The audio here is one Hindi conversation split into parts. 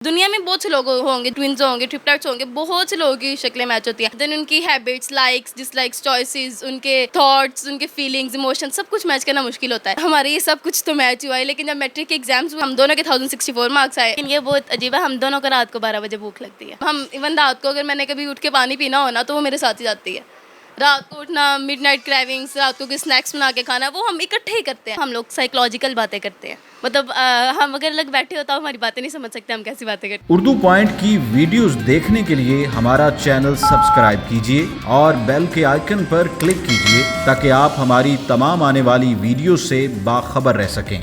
दुनिया में बहुत से लोग होंगे, ट्विन्स होंगे, ट्रिपलेट्स होंगे, बहुत से लोगों की शक्लें मैच होती हैं। देन उनकी हैबिट्स, लाइक्स, डिसलाइक्स, चॉइसेस, उनके थॉट्स, उनके फीलिंग्स, इमोशंस सब कुछ मैच करना मुश्किल होता है। हमारे ये सब कुछ तो मैच हुआ है, लेकिन जब मैट्रिक के एग्जाम्स हुए हम दोनों के 1064 मार्क्स आए। लेकिन ये बहुत अजीब है, हम दोनों को रात को 12 बजे भूख लगती है। हम इवन रात को अगर मैंने कभी उठ के पानी पीना हो ना तो वो मेरे साथ ही जाती है। रात को उठना, मिडनाइट क्रेविंग्स, रात को स्नैक्स बना के खाना, वो हम इकट्ठे ही करते हैं। हम लोग साइकोलॉजिकल बातें करते हैं, मतलब हम अगर अलग बैठे हो तो हमारी बातें नहीं समझ सकते हम कैसी बातें करते हैं। उर्दू पॉइंट की वीडियोस देखने के लिए हमारा चैनल सब्सक्राइब कीजिए और बेल के आइकन पर क्लिक कीजिए ताकि आप हमारी तमाम आने वाली वीडियो से बाखबर रह सकें।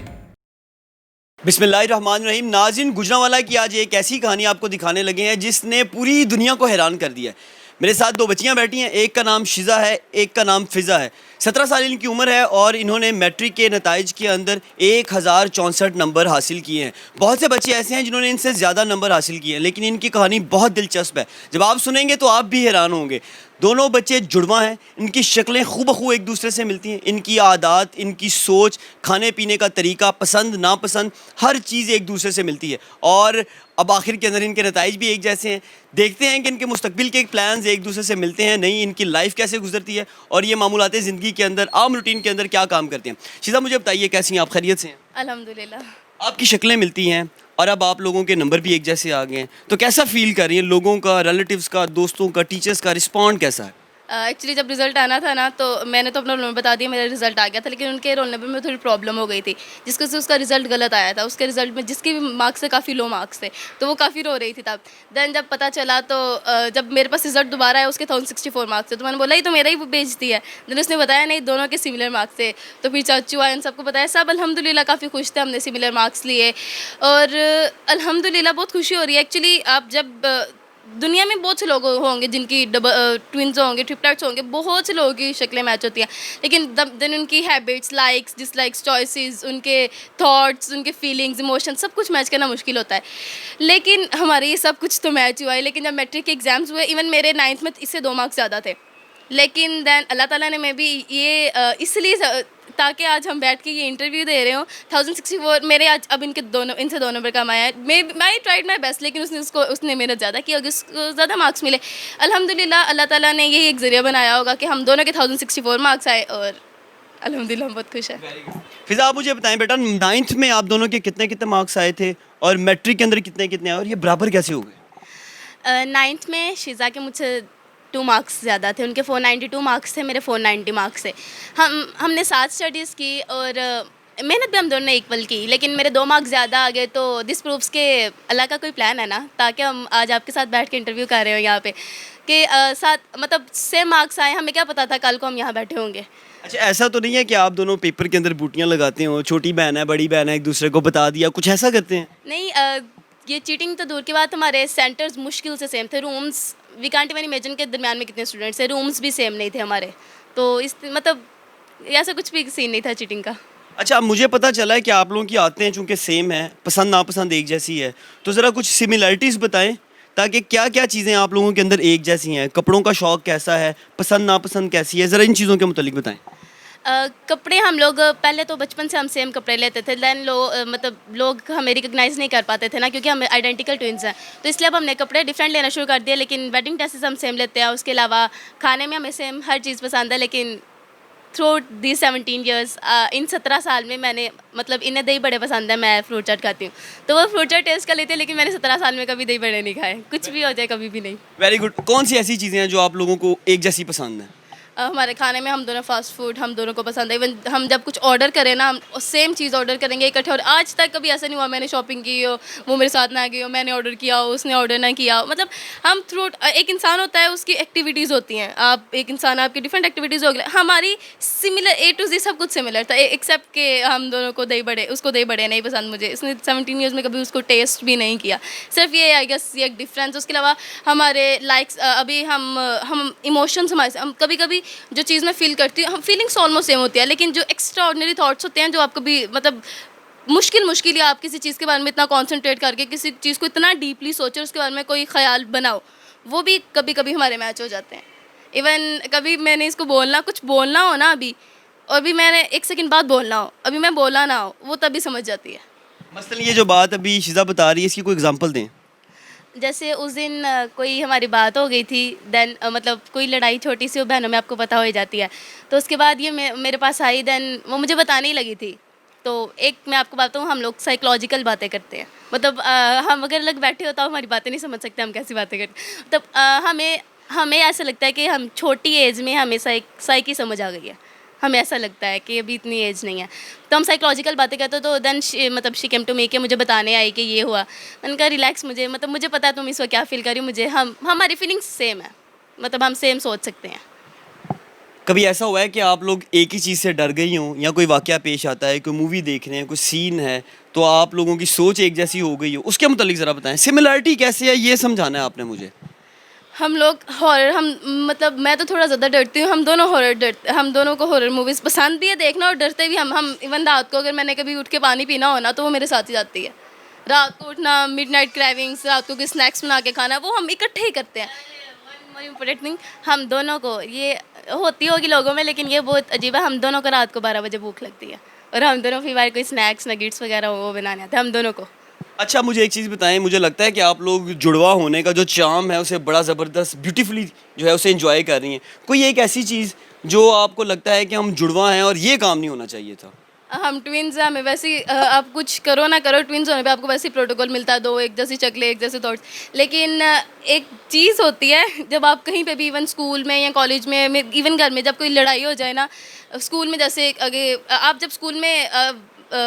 बिस्मिल्लाहिर्रहमानिर्रहीम। नाज़रीन, गुजरांवाला की आज एक ऐसी कहानी आपको दिखाने लगे हैं जिसने पूरी दुनिया को हैरान कर दिया है। मेरे साथ दो बच्चियां बैठी हैं, एक का नाम शिज़ा है, एक का नाम फ़िज़ा है। 17 साल इनकी उम्र है और इन्होंने मैट्रिक के नताइज के अंदर 1064 नंबर हासिल किए हैं। बहुत से बच्चे ऐसे हैं जिन्होंने इनसे ज़्यादा नंबर हासिल किए हैं, लेकिन इनकी कहानी बहुत दिलचस्प है। जब आप सुनेंगे तो आप भी हैरान होंगे। दोनों बच्चे जुड़वा हैं, इनकी शक्लें खूबखू एक दूसरे से मिलती हैं। इनकी आदत, इनकी सोच, खाने पीने का तरीका, पसंद नापसंद, हर चीज़ एक दूसरे से मिलती है। और अब आखिर के अंदर इनके नताइज भी एक जैसे हैं। देखते हैं कि इनके मुस्तकबिल के प्लान्स एक दूसरे से मिलते हैं नहीं, इनकी लाइफ कैसे गुजरती है और ये मामूलाते ज़िंदगी के अंदर, आम रूटीन के अंदर क्या काम करते हैं। शिज़ा, मुझे बताइए, कैसी हैं आप? खैरियत से हैं? अल्हम्दुलिल्लाह। आपकी शक्लें मिलती हैं और अब आप लोगों के नंबर भी एक जैसे आ गए हैं, तो कैसा फील कर रही हैं? लोगों का, रिलेटिव्स का, दोस्तों का, टीचर्स का रिस्पॉन्ड कैसा है? एक्चुअली जब रिज़ल्ट आना था ना तो मैंने तो अपना रोल नंबर बता दिया, मेरा रिज़ल्ट आ गया था, लेकिन उनके रोल नंबर में थोड़ी प्रॉब्लम हो गई थी जिसको से उसका रिज़ल्ट गलत आया था। उसके रिज़ल्ट में जिसके भी मार्क्स से काफ़ी लो मार्क्स थे, तो वो काफ़ी रो रही थी तब। देन जब पता चला तो जब मेरे पास रिज़ल्ट दोबारा आया, उसके 1064 मार्क्स थे, तो मैंने बोला ये तो मेरा ही बेइज्जती है। देन उसने बताया नहीं, दोनों के सिमिलर मार्क्स थे। तो फिर चाचू आए, इन सबको बताया, सब अल्हम्दुलिल्लाह काफ़ी खुश थे, हमने सिमिलर मार्क्स लिए और अल्हम्दुलिल्लाह बहुत खुशी हो रही है। एक्चुअली आप जब दुनिया में बहुत से लोग होंगे जिनकी ट्विन्स होंगे, ट्रिपलेट्स होंगे, बहुत से लोगों की शक्लें मैच होती हैं, लेकिन देन उनकी हैबिट्स, लाइक्स, डिसलाइक्स, चॉइसेस, उनके थॉट्स, उनके फीलिंग्स, इमोशंस सब कुछ मैच करना मुश्किल होता है। लेकिन हमारे ये सब कुछ तो मैच हुआ है। लेकिन जब मैट्रिक के एग्ज़ाम्स हुए, इवन मेरे 9th में इससे 2 मार्क्स ज़्यादा थे, लेकिन देन अल्लाह ताला ने, मैं भी ये इसलिए ताकि आज हम बैठ के ये इंटरव्यू दे रहे हो। 1064 मेरे आज अब इनसे 2 नंबर कम आया है। मैं ट्राइड माई बेस्ट, लेकिन उसने मेहनत ज़्यादा की, अगर उसको ज़्यादा मार्क्स मिले अल्हम्दुलिल्लाह अल्लाह ताला ने यही एक ज़रिया बनाया होगा कि हम दोनों के 1064 मार्क्स आए और अल्हम्दुलिल्लाह हम बहुत खुश हैं। फिज़ा, आप मुझे बताएं बेटा, 9th में आप दोनों के कितने कितने मार्क्स आए थे और मैट्रिक के अंदर कितने कितने आए और ये बराबर कैसे हो गए? 9th में शिज़ा के मुझसे 2 मार्क्स ज़्यादा थे, उनके 492 मार्क्स थे, मेरे 490 मार्क्स थे। हमने साथ स्टडीज़ की और मेहनत भी हम दोनों ने इक्वल की, लेकिन मेरे 2 मार्क्स ज़्यादा आ गए, तो दिस प्रूव्स के अल्लाह का कोई प्लान है ना, ताकि हम आज आपके साथ बैठ के इंटरव्यू कर रहे हो यहाँ पे कि साथ मतलब सेम मार्क्स आए। हमें क्या पता था कल को हम यहाँ बैठे होंगे। अच्छा, ऐसा तो नहीं है कि आप दोनों पेपर के अंदर बूटियां लगाते हो, छोटी बहन है, बड़ी बहन है, एक दूसरे को बता दिया, कुछ ऐसा करते हैं? नहीं, ये चीटिंग तो दूर की बात, हमारे सेंटर्स मुश्किल से सेम थे। Rooms we can't even imagine के दरमियान में कितने स्टूडेंट्स थे, रूम्स भी सेम नहीं थे हमारे, तो इस मतलब ऐसा कुछ भी सीन नहीं था चीटिंग का। अच्छा, अब मुझे पता चला है कि आप लोगों की आदतें चूँकि सेम है, पसंद नापसंद एक जैसी है, तो ज़रा कुछ सिमिलरिटीज़ बताएं ताकि क्या क्या चीज़ें आप लोगों के अंदर एक जैसी हैं। कपड़ों का शौक़ कैसा है, पसंद नापसंद कैसी है, ज़रा इन चीज़ों के मुतालिक बताएं। कपड़े हम लोग पहले तो बचपन से हम सेम कपड़े लेते थे, देन मतलब लोग हमें रिकग्नाइज़ नहीं कर पाते थे ना, क्योंकि हम आइडेंटिकल ट्विन्स हैं, तो इसलिए अब हमने कपड़े डिफरेंट लेना शुरू कर दिया। लेकिन वेडिंग ड्रेसेस हम सेम लेते हैं, उसके अलावा खाने में हमें सेम हर चीज़ पसंद है। लेकिन थ्रू दी 17 ईयर्स, इन 17 साल में मैंने मतलब इन्हें दही बड़े पसंद है, मैं फ्रूट चाट खाती हूँ, तो वो फ्रूट चाट टेस्ट कर लेते हैं, लेकिन मैंने 17 साल में कभी दही बड़े नहीं खाए, कुछ भी हो जाए कभी भी नहीं। Very good. कौन सी ऐसी चीज़ें हैं जो आप लोगों को एक जैसी पसंद हैं? हमारे खाने में हम दोनों फास्ट फूड हम दोनों को पसंद है। इवन हम जब कुछ ऑर्डर करें ना, हम सेम चीज़ ऑर्डर करेंगे इकट्ठे। और आज तक कभी ऐसा नहीं हुआ मैंने शॉपिंग की हो, वो मेरे साथ ना गई हो, मैंने ऑर्डर किया हो, उसने ऑर्डर ना किया हो। मतलब हम थ्रू एक इंसान होता है, उसकी एक्टिविटीज़ होती हैं। आप एक इंसान, आपकी डिफरेंट एक्टिविटीज़ हो गई, हमारी सिमिलर A to Z सब कुछ सिमिलर था, एक्सेप्ट कि हम दोनों को दही बड़े, उसको दही बड़े नहीं पसंद, मुझे इसने 17 ईयर्स में कभी उसको टेस्ट भी नहीं किया। सिर्फ ये आई गेस ये एक डिफरेंस। उसके अलावा हमारे लाइक्स, अभी हम इमोशंस हमारे, हम कभी कभी जो चीज़ मैं फील करती हूँ, हम फीलिंग्स ऑलमोस्ट सेम होती है, लेकिन जो एक्स्ट्रा ऑर्डिनरी थाट्स होते हैं, जो आप कभी मतलब मुश्किल या आप किसी चीज़ के बारे में इतना कॉन्सेंट्रेट करके किसी चीज़ को इतना डीपली सोचो, उसके बारे में कोई ख्याल बनाओ, वो भी कभी कभी हमारे मैच हो जाते हैं। इवन कभी मैंने इसको कुछ बोलना हो ना अभी, और भी मैंने 1 सेकंड बाद बोलना हो, अभी मैं बोला ना हो, वो तभी समझ जाती है। मसलन ये जो बात अभी शिज़ा बता रही है, इसकी कोई एग्जांपल दें। जैसे उस दिन कोई हमारी बात हो गई थी, देन मतलब कोई लड़ाई छोटी सी हो बहनों में आपको पता हो ही जाती है। तो उसके बाद ये मेरे पास आई, देन वो मुझे बताने ही लगी थी। तो एक मैं आपको बात बताऊँ, हम लोग साइकोलॉजिकल बातें करते हैं, मतलब हम अगर अलग बैठे हो तो हमारी बातें नहीं समझ सकते हम कैसी बातें करते हैं। तब हमें हमें ऐसा लगता है कि हम छोटी एज में हमें साइकी समझ आ गई है, हमें ऐसा लगता है कि अभी इतनी एज नहीं है, तो हम साइकोलॉजिकल बातें करते हो। तो देन मतलब शी केम टू मी कि मुझे बताने आई कि ये हुआ। मैंने कहा रिलैक्स, मुझे मतलब मुझे पता है तुम इस वक्त क्या फील कर रही हो, मुझे हमारी फीलिंग्स सेम है, मतलब हम सेम सोच सकते हैं। कभी ऐसा हुआ है कि आप लोग एक ही चीज़ से डर गई हों, या कोई वाक़या पेश आता है, कोई मूवी देख रहे हैं, कोई सीन है, तो आप लोगों की सोच एक जैसी हो गई हो, उसके मुतालिक ज़रा बताएं। सिमिलरिटी कैसे है ये समझाना है आपने मुझे। हम लोग हॉरर, हम मतलब मैं तो थोड़ा ज़्यादा डरती हूँ, हम दोनों को हॉरर मूवीज़ पसंद भी है देखना और डरते भी हम इवन रात को अगर मैंने कभी उठ के पानी पीना हो ना तो वो मेरे साथ ही जाती है। रात को उठना, मिडनाइट क्रेविंग्स, रात को कोई स्नैक्स बना के खाना, वो हम इकट्ठे ही करते हैं। मोर इम्पोर्टेंट थिंग, हम दोनों को ये होती होगी लोगों में, लेकिन ये बहुत अजीब है, हम दोनों को रात को 12 बजे भूख लगती है और हम दोनों फिर बार कोई स्नैक्स नगेट्स वगैरह वो बनाने आते हैं हम दोनों को। अच्छा, मुझे एक चीज़ बताएं, मुझे लगता है कि आप लोग जुड़वा होने का जो चार्म है उसे बड़ा ज़बरदस्त ब्यूटीफुली जो है उसे एंजॉय कर रही हैं। कोई एक ऐसी चीज़ जो आपको लगता है कि हम जुड़वा हैं और ये काम नहीं होना चाहिए था? हम ट्विन्स हैं, हमें वैसे ही आप कुछ करो ना करो, ट्विन्स होने पे आपको वैसे ही प्रोटोकॉल मिलता है, दो एक जैसी शक्लें एक जैसे थॉट्स। लेकिन एक चीज़ होती है, जब आप कहीं पे भी इवन स्कूल में या कॉलेज में इवन घर में जब कोई लड़ाई हो जाए ना, स्कूल में जैसे आगे आप जब स्कूल में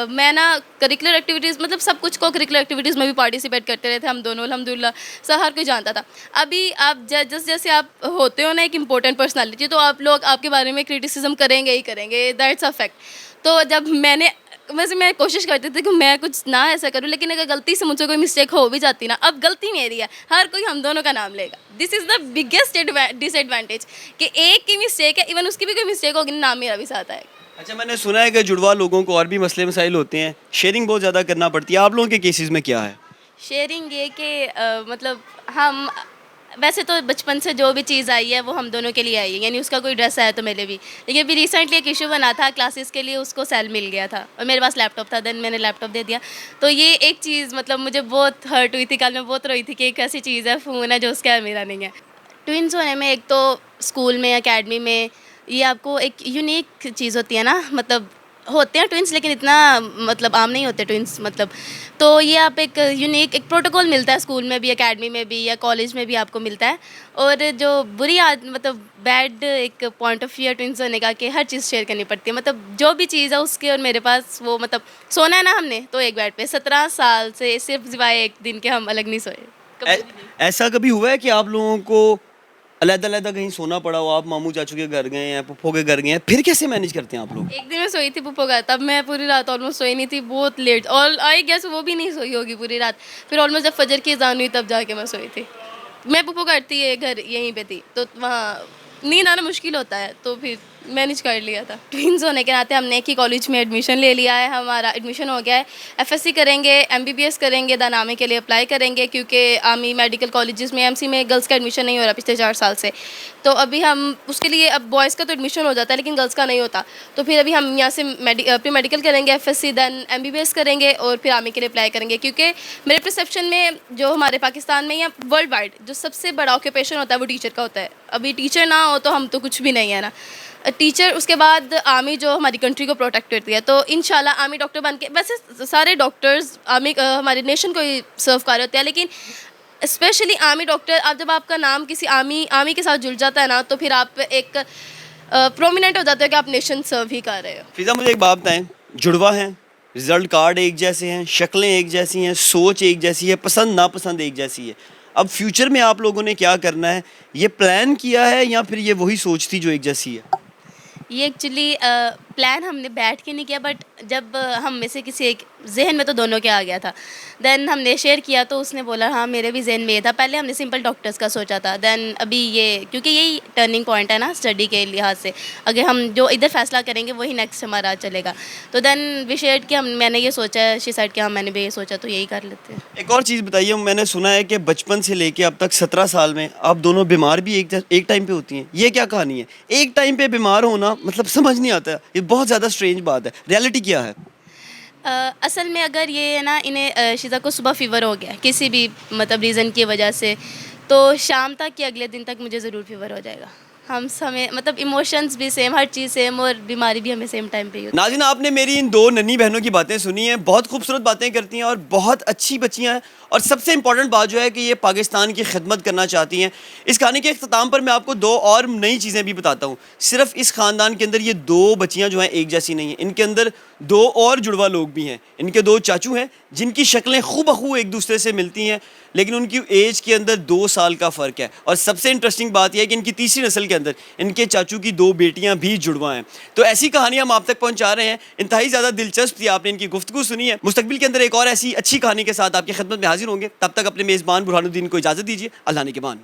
मैं ना करिकुलर एक्टिविटीज़ मतलब सब कुछ को करिकुलर एक्टिविटीज़ में भी पार्टिसिपेट करते रहे थे हम दोनों, अल्हम्दुलिल्लाह सब हर कोई जानता था। अभी आप जैसे जैसे आप होते हो ना एक इम्पोर्टेंट पर्सनालिटी, तो आप लोग आपके बारे में क्रिटिसिज्म करेंगे ही करेंगे, दैट्स अ फैक्ट। तो जब वैसे मैं कोशिश करती थी कि मैं कुछ ना ऐसा करूं, लेकिन अगर गलती से मुझसे कोई मिस्टेक हो भी जाती ना, अब गलती मेरी है, हर कोई हम दोनों का नाम लेगा। This is the biggest disadvantage कि एक की मिस्टेक है, इवन उसकी भी कोई मिस्टेक होगी ना, नाम मेरा भी साथ आएगा। अच्छा, मैंने सुना है कि जुड़वा लोगों को और भी मसले मसाइल होते हैं, शेयरिंग बहुत ज़्यादा करना पड़ती है। आप लोगों के केसेस में क्या है? शेयरिंग ये कि मतलब हम वैसे तो बचपन से जो भी चीज़ आई है वो हम दोनों के लिए आई है, यानी उसका कोई ड्रेस आया तो मेरे भी। लेकिन अभी रिसेंटली एक इशू बना था क्लासेस के लिए, उसको सेल मिल गया था और मेरे पास लैपटॉप था, देन मैंने लैपटॉप दे दिया। तो ये एक चीज़ मतलब मुझे बहुत हर्ट हुई थी, कल मैं बहुत रोई थी कि एक ऐसी चीज़ है, फ़ोन है जो उसका है मेरा नहीं है। ट्विन्स होने में एक तो स्कूल में एकेडमी में ये आपको एक यूनिक चीज़ होती है ना, मतलब होते हैं ट्विन्स लेकिन इतना मतलब आम नहीं होते ट्विन्स, मतलब तो ये आप एक यूनिक एक प्रोटोकॉल मिलता है स्कूल में भी, एकेडमी में भी या कॉलेज में भी आपको मिलता है। और जो मतलब बैड एक पॉइंट ऑफ व्यू है ट्विन्स होने का कि हर चीज़ शेयर करनी पड़ती है, मतलब जो भी चीज़ है उसके और मेरे पास वो, मतलब सोना है ना हमने तो एक बेड पे 17 साल से सिर्फ सिवाय एक दिन के हम अलग नहीं सोए कभी भी नहीं। ऐसा कभी हुआ है कि आप लोगों को अलग-अलग कहीं सोना पड़ा हो, आप मामू चाचू के घर गए हैं, फूफो के घर गए हैं, फिर कैसे मैनेज करते हैं आप लोग? एक दिन मैं सोई थी पुप्पो का, तब मैं पूरी रात ऑलमोस्ट सोई नहीं थी, बहुत लेट, और आई गेस वो भी नहीं सोई होगी पूरी रात। फिर ऑलमोस्ट जब फजर की अज़ान हुई तब जाके मैं सोई थी। मैं पुप्पो का थी, ये घर यहीं पे थी, तो वहाँ नींद आना मुश्किल होता है, तो फिर मैनेज कर लिया था। ट्विन्स होने के नाते हमने एक ही कॉलेज में एडमिशन ले लिया है, हमारा एडमिशन हो गया है। एफएससी करेंगे, एमबीबीएस करेंगे, दैन आर्मी के लिए अप्लाई करेंगे, क्योंकि आर्मी मेडिकल कॉलेजेस में एमसी में गर्ल्स का एडमिशन नहीं हो रहा पिछले 4 साल से। तो अभी हम उसके लिए, अब बॉयज़ का तो एडमिशन हो जाता है लेकिन गर्ल्स का नहीं होता, तो फिर अभी हम यहाँ से प्री मेडिकल करेंगे, एफएससी, दैन एमबीबीएस करेंगे और फिर आर्मी के लिए अप्लाई करेंगे। क्योंकि मेरे परसेप्शन में जो हमारे पाकिस्तान में या वर्ल्ड वाइड जो सबसे बड़ा ऑक्यूपेशन होता है वो टीचर का होता है। अभी टीचर ना हो तो हम तो कुछ भी नहीं है ना, टीचर, उसके बाद आर्मी जो हमारी कंट्री को प्रोटेक्ट करती है। तो इंशाल्लाह आर्मी डॉक्टर बन के, वैसे सारे डॉक्टर्स आर्मी हमारे नेशन को ही सर्व कर रहे होते हैं, लेकिन स्पेशली आर्मी डॉक्टर, आप जब आपका नाम किसी आर्मी के साथ जुड़ जाता है ना, तो फिर आप एक प्रोमिनेंट हो जाते हो कि आप नेशन सर्व ही कर रहे हो। फिजा, मुझे एक बात बताएं, जुड़वा हैं, रिजल्ट कार्ड एक जैसे हैं, शक्लें एक जैसी हैं, सोच एक जैसी है, पसंद नापसंद एक जैसी है, अब फ्यूचर में आप लोगों ने क्या करना है, ये प्लान किया है या फिर ये वही सोच थी जो एक जैसी है? ये एक्चुअली प्लान हमने बैठ के नहीं किया, बट जब हम में से किसी एक जहन में तो दोनों के आ गया था, देन हमने शेयर किया तो उसने बोला हाँ मेरे भी जहन में ये था। पहले हमने सिंपल डॉक्टर्स का सोचा था, देन अभी ये, क्योंकि यही टर्निंग पॉइंट है ना स्टडी के लिहाज से, अगर हम जो इधर फैसला करेंगे वही नेक्स्ट हमारा चलेगा। तो देन वी शेयर्ड कि मैंने ये सोचा है, शी सेड कि हाँ मैंने भी ये सोचा, तो यही कर लेते हैं। एक और चीज़ बताइए, मैंने सुना है कि बचपन से लेके अब तक 17 साल में आप दोनों बीमार भी एक टाइम पे होती हैं, ये क्या कहानी है? एक टाइम पे बीमार होना मतलब समझ नहीं आता, ये बहुत ज़्यादा स्ट्रेंज बात है, रियलिटी क्या है? असल में अगर ये है ना, इन्हें शिज़ा को सुबह फ़ीवर हो गया किसी भी मतलब रीज़न की वजह से, तो शाम तक या अगले दिन तक मुझे ज़रूर फ़ीवर हो जाएगा। हम हमें मतलब इमोशंस भी सेम, हर चीज़ सेम और बीमारी भी हमें सेम टाइम पे ही होती है। नाज़रीन, आपने मेरी इन दो नन्ही बहनों की बातें सुनी हैं। बहुत खूबसूरत बातें करती हैं और बहुत अच्छी बच्चियां हैं, और सबसे इंपॉर्टेंट बात जो है कि ये पाकिस्तान की खिदमत करना चाहती हैं। इस कहानी के अख्ताम पर मैं आपको दो और नई चीज़ें भी बताता हूँ। सिर्फ इस ख़ानदान के अंदर ये दो बच्चियाँ जो हैं एक जैसी नहीं हैं, इनके अंदर दो और जुड़वा लोग भी हैं। इनके दो चाचू हैं जिनकी शक्लें खूबहू एक दूसरे से मिलती हैं, लेकिन उनकी एज के अंदर 2 साल का फ़र्क है। और सबसे इंटरेस्टिंग बात यह है कि इनकी तीसरी नस्ल के अंदर इनके चाचू की 2 बेटियां भी जुड़वा हैं। तो ऐसी कहानी हम आप तक पहुंचा रहे हैं। इंतहाई ज़्यादा दिलचस्प थी, आपने इनकी गुफ्तगू सुनी है। मुस्तकबिल के अंदर एक और ऐसी अच्छी कहानी के साथ आपकी खिदमत में हाजिर होंगे। तब तक अपने मेज़बान बुरहानुद्दीन को इजाज़त दीजिए। अल्लाह ने के बान।